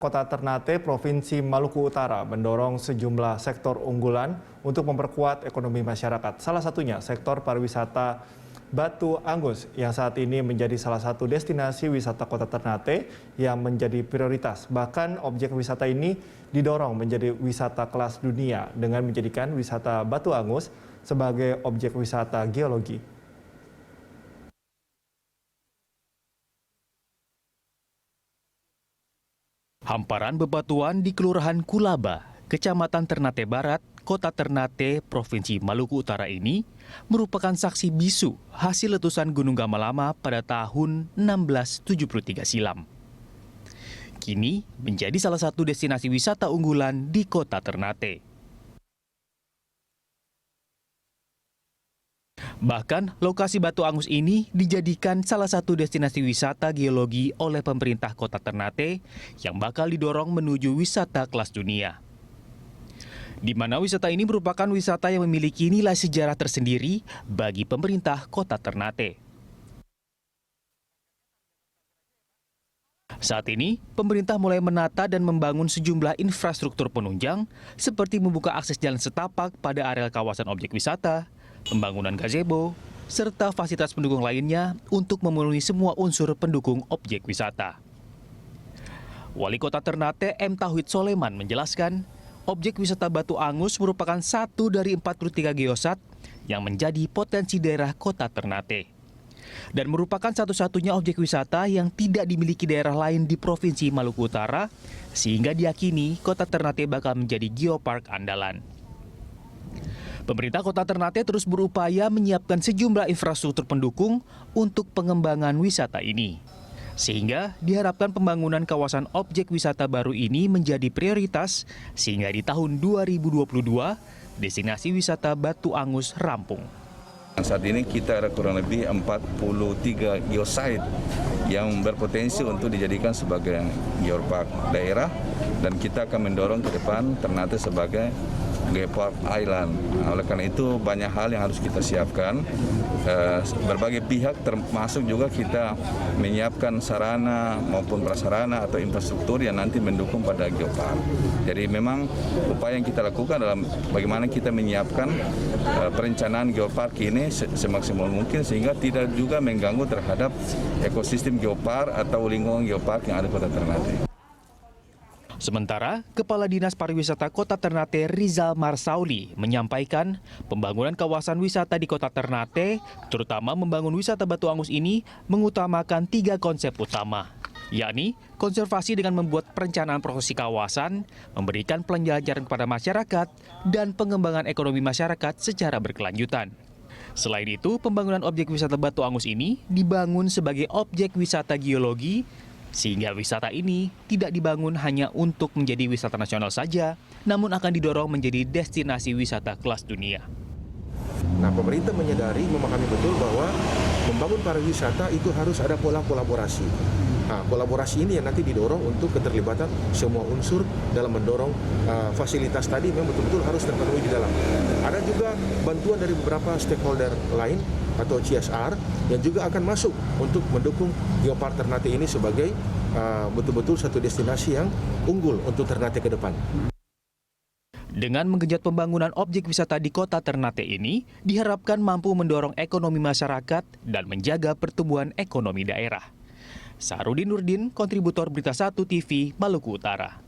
Kota Ternate, Provinsi Maluku Utara mendorong sejumlah sektor unggulan untuk memperkuat ekonomi masyarakat. Salah satunya sektor pariwisata Batu Angus yang saat ini menjadi salah satu destinasi wisata Kota Ternate yang menjadi prioritas. Bahkan objek wisata ini didorong menjadi wisata kelas dunia dengan menjadikan wisata Batu Angus sebagai objek wisata geologi. Hamparan bebatuan di Kelurahan Kulaba, Kecamatan Ternate Barat, Kota Ternate, Provinsi Maluku Utara ini merupakan saksi bisu hasil letusan Gunung Gamalama pada tahun 1673 silam. Kini menjadi salah satu destinasi wisata unggulan di Kota Ternate. Bahkan, lokasi Batu Angus ini dijadikan salah satu destinasi wisata geologi oleh pemerintah Kota Ternate yang bakal didorong menuju wisata kelas dunia. Di mana wisata ini merupakan wisata yang memiliki nilai sejarah tersendiri bagi pemerintah Kota Ternate. Saat ini, pemerintah mulai menata dan membangun sejumlah infrastruktur penunjang seperti membuka akses jalan setapak pada areal kawasan objek wisata, pembangunan gazebo, serta fasilitas pendukung lainnya untuk memenuhi semua unsur pendukung objek wisata. Wali Kota Ternate M. Tauhid Soleman menjelaskan, objek wisata Batu Angus merupakan satu dari 43 geosat yang menjadi potensi daerah Kota Ternate. Dan merupakan satu-satunya objek wisata yang tidak dimiliki daerah lain di Provinsi Maluku Utara, sehingga diyakini Kota Ternate bakal menjadi geopark andalan. Pemerintah Kota Ternate terus berupaya menyiapkan sejumlah infrastruktur pendukung untuk pengembangan wisata ini. Sehingga diharapkan pembangunan kawasan objek wisata baru ini menjadi prioritas sehingga di tahun 2022 destinasi wisata Batu Angus rampung. Saat ini kita ada kurang lebih 43 geosite yang berpotensi untuk dijadikan sebagai geopark daerah dan kita akan mendorong ke depan Ternate sebagai Geopark Island. Oleh karena itu banyak hal yang harus kita siapkan. Berbagai pihak termasuk juga kita menyiapkan sarana maupun prasarana atau infrastruktur yang nanti mendukung pada geopark. Jadi memang upaya yang kita lakukan dalam bagaimana kita menyiapkan perencanaan geopark ini semaksimal mungkin sehingga tidak juga mengganggu terhadap ekosistem geopark atau lingkungan geopark yang ada di Kota Ternate. Sementara, Kepala Dinas Pariwisata Kota Ternate Rizal Marsauli menyampaikan pembangunan kawasan wisata di Kota Ternate, terutama membangun wisata Batu Angus ini, mengutamakan 3 konsep utama, yakni konservasi dengan membuat perencanaan prosesi kawasan, memberikan pembelajaran kepada masyarakat, dan pengembangan ekonomi masyarakat secara berkelanjutan. Selain itu, pembangunan objek wisata Batu Angus ini dibangun sebagai objek wisata geologi, sehingga wisata ini tidak dibangun hanya untuk menjadi wisata nasional saja, namun akan didorong menjadi destinasi wisata kelas dunia. Nah, pemerintah menyadari, memahami betul bahwa membangun pariwisata itu harus ada pola kolaborasi. Nah, kolaborasi ini yang nanti didorong untuk keterlibatan semua unsur dalam mendorong fasilitas tadi memang betul-betul harus terpenuhi di dalam. Ada juga bantuan dari beberapa stakeholder lain atau CSR yang juga akan masuk untuk mendukung Geopark Ternate ini sebagai betul-betul satu destinasi yang unggul untuk Ternate ke depan. Dengan menggenjot pembangunan objek wisata di Kota Ternate ini, diharapkan mampu mendorong ekonomi masyarakat dan menjaga pertumbuhan ekonomi daerah. Sahrudin Nurdin, kontributor Berita 1 TV, Maluku Utara.